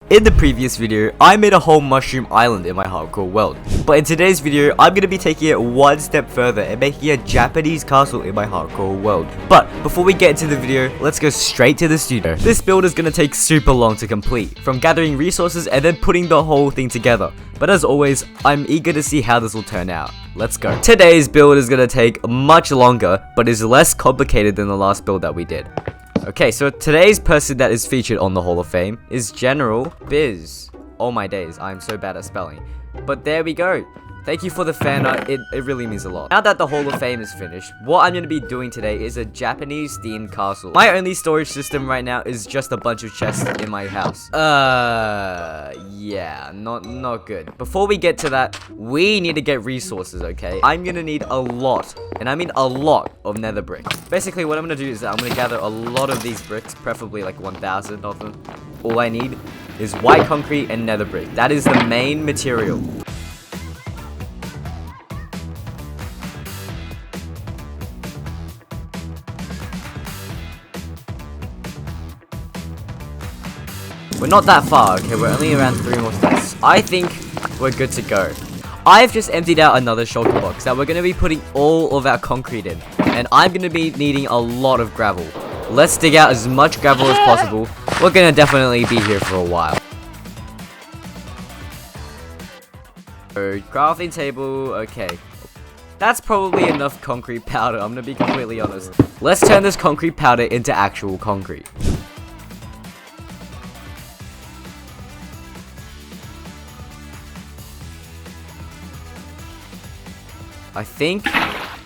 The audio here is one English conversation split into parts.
In the previous video, I made a whole mushroom island in my hardcore world. But in today's video, I'm going to be taking it one step further and making a Japanese castle in my hardcore world. But before we get into the video, let's go straight to the studio. This build is going to take super long to complete, from gathering resources and then putting the whole thing together. But as always, I'm eager to see how this will turn out. Let's go. Today's build is going to take much longer, but is less complicated than the last build that we did. Okay, so today's person that is featured on the Hall of Fame is General Biz. Oh my days, I'm so bad at spelling. But there we go. Thank you for the fan art, it really means a lot. Now that the Hall of Fame is finished, what I'm going to be doing today is a Japanese themed castle. My only storage system right now is just a bunch of chests in my house. Yeah, not good. Before we get to that, we need to get resources, okay? I'm going to need a lot, and I mean a lot, of nether brick. Basically, what I'm going to do is I'm going to gather a lot of these bricks, preferably like 1,000 of them. All I need is white concrete and nether brick. That is the main material. We're not that far, okay, we're only around 3 more steps. I think we're good to go. I've just emptied out another shulker box that we're going to be putting all of our concrete in. And I'm going to be needing a lot of gravel. Let's dig out as much gravel as possible. We're going to definitely be here for a while. So, crafting table, okay. That's probably enough concrete powder, I'm going to be completely honest. Let's turn this concrete powder into actual concrete. I think you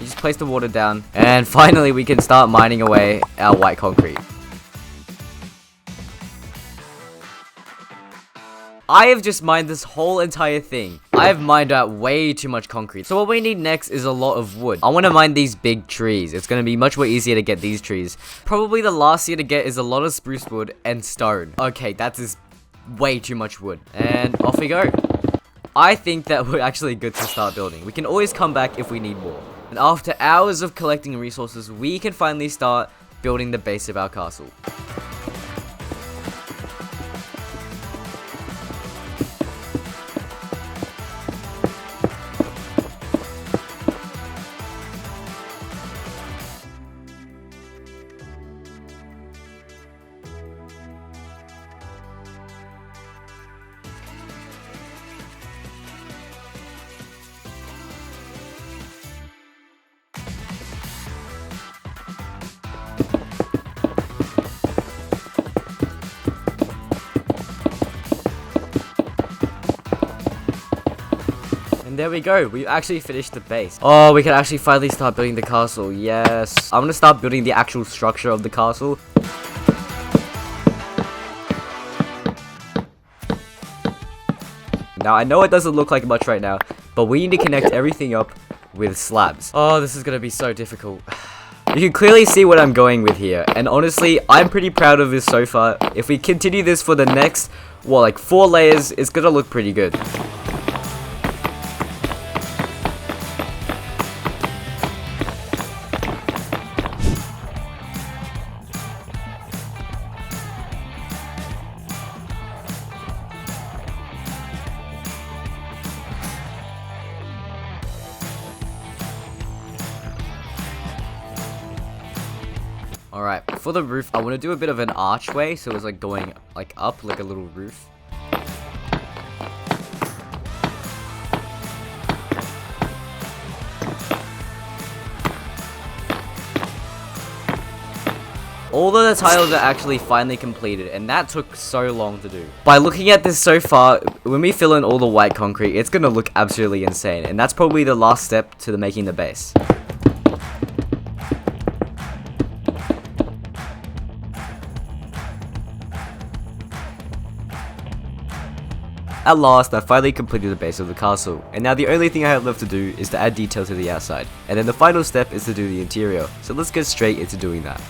just place the water down, and finally we can start mining away our white concrete. I have just mined this whole entire thing. I have mined out way too much concrete. So what we need next is a lot of wood. I want to mine these big trees. It's going to be much more easier to get these trees. Probably the last thing to get is a lot of spruce wood and stone. Okay, that is way too much wood. And off we go. I think that we're actually good to start building. We can always come back if we need more. And after hours of collecting resources, we can finally start building the base of our castle. And there we go, we actually finished the base. Oh, we can actually finally start building the castle, yes. I'm gonna start building the actual structure of the castle. Now, I know it doesn't look like much right now, but we need to connect everything up with slabs. Oh, this is gonna be so difficult. You can clearly see what I'm going with here, and honestly, I'm pretty proud of this so far. If we continue this for the next, well, like 4 layers, it's gonna look pretty good. Alright, for the roof, I want to do a bit of an archway, so it's like going like up, like a little roof. All of the tiles are actually finally completed, and that took so long to do. By looking at this so far, when we fill in all the white concrete, it's gonna look absolutely insane, and that's probably the last step to making the base. At last, I finally completed the base of the castle, and now the only thing I have left to do is to add detail to the outside, and then the final step is to do the interior, so let's get straight into doing that.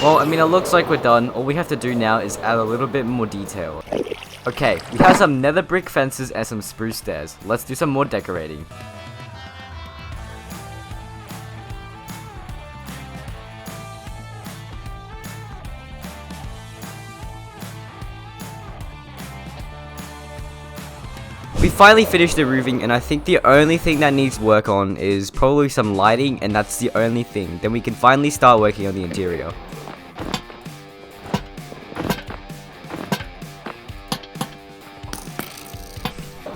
Well, I mean, it looks like we're done. All we have to do now is add a little bit more detail. Okay, we have some nether brick fences and some spruce stairs. Let's do some more decorating. We finally finished the roofing, and I think the only thing that needs work on is probably some lighting, and that's the only thing. Then we can finally start working on the interior.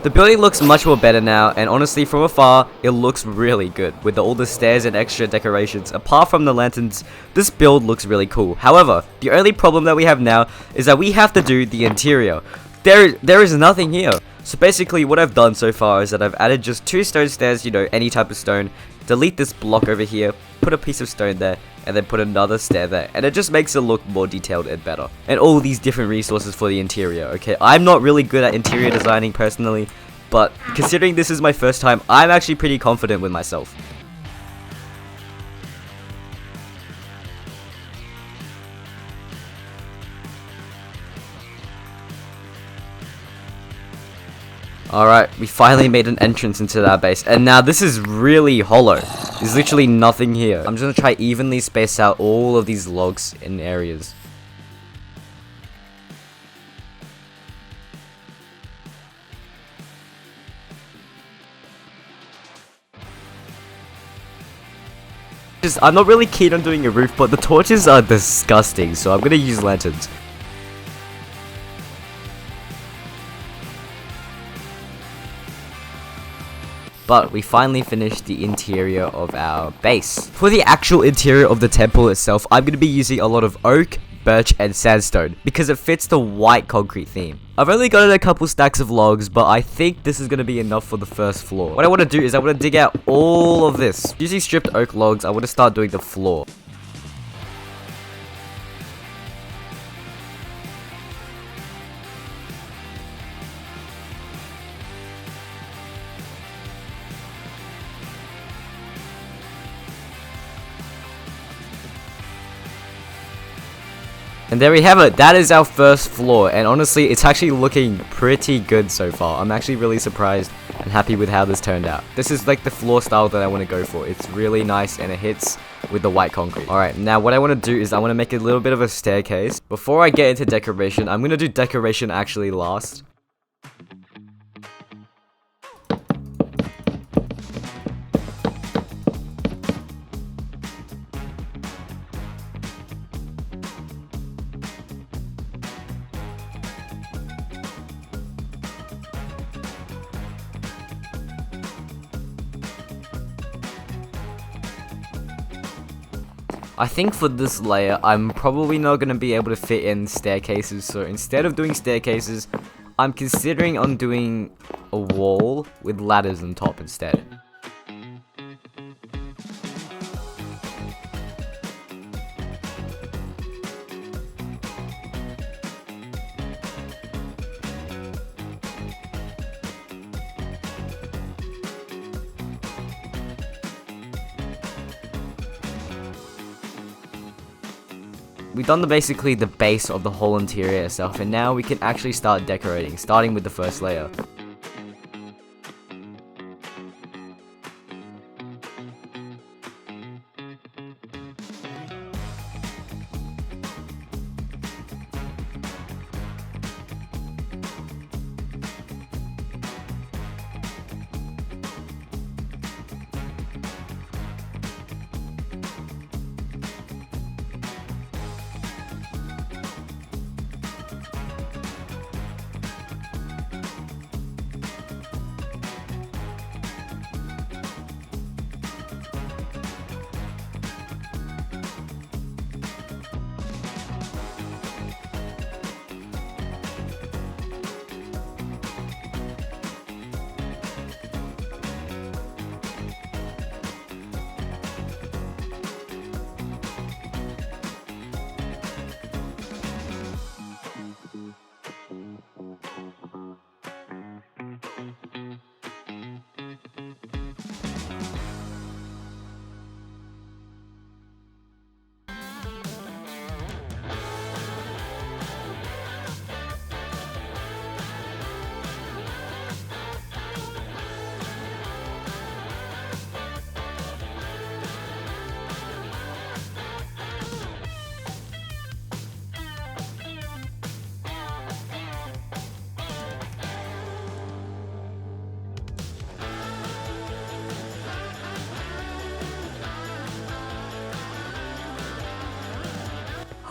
The building looks much more better now, and honestly from afar, it looks really good. With all the stairs and extra decorations, apart from the lanterns, this build looks really cool. However, the only problem that we have now is that we have to do the interior. There is nothing here. So basically what I've done so far is that I've added just 2 stone stairs, you know, any type of stone. Delete this block over here, put a piece of stone there, and then put another stair there, and it just makes it look more detailed and better. And all these different resources for the interior, okay? I'm not really good at interior designing personally, but considering this is my first time, I'm actually pretty confident with myself. Alright, we finally made an entrance into that base, and now this is really hollow. There's literally nothing here. I'm just gonna try evenly space out all of these logs in areas. I'm not really keen on doing a roof, but the torches are disgusting, so I'm gonna use lanterns. But we finally finished the interior of our base. For the actual interior of the temple itself, I'm going to be using a lot of oak, birch, and sandstone because it fits the white concrete theme. I've only gotten a couple stacks of logs, but I think this is going to be enough for the first floor. What I want to do is I want to dig out all of this. Using stripped oak logs, I want to start doing the floor. And there we have it, that is our first floor, and honestly, it's actually looking pretty good so far. I'm actually really surprised and happy with how this turned out. This is like the floor style that I want to go for. It's really nice and it hits with the white concrete. Alright, now what I want to do is I want to make a little bit of a staircase. Before I get into decoration, I'm going to do decoration actually last. I think for this layer, I'm probably not going to be able to fit in staircases, so instead of doing staircases, I'm considering on doing a wall with ladders on top instead. We've done basically the base of the whole interior itself, and now we can actually start decorating, starting with the first layer.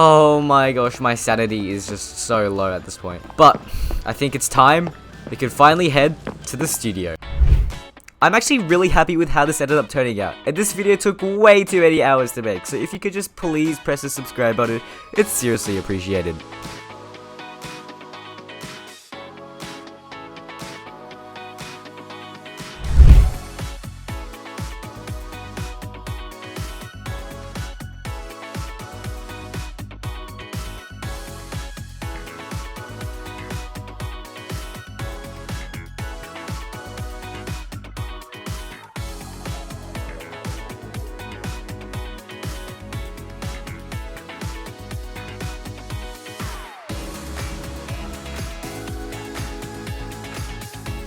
Oh my gosh, my sanity is just so low at this point. But I think it's time we can finally head to the studio. I'm actually really happy with how this ended up turning out, and this video took way too many hours to make, so if you could just please press the subscribe button, it's seriously appreciated.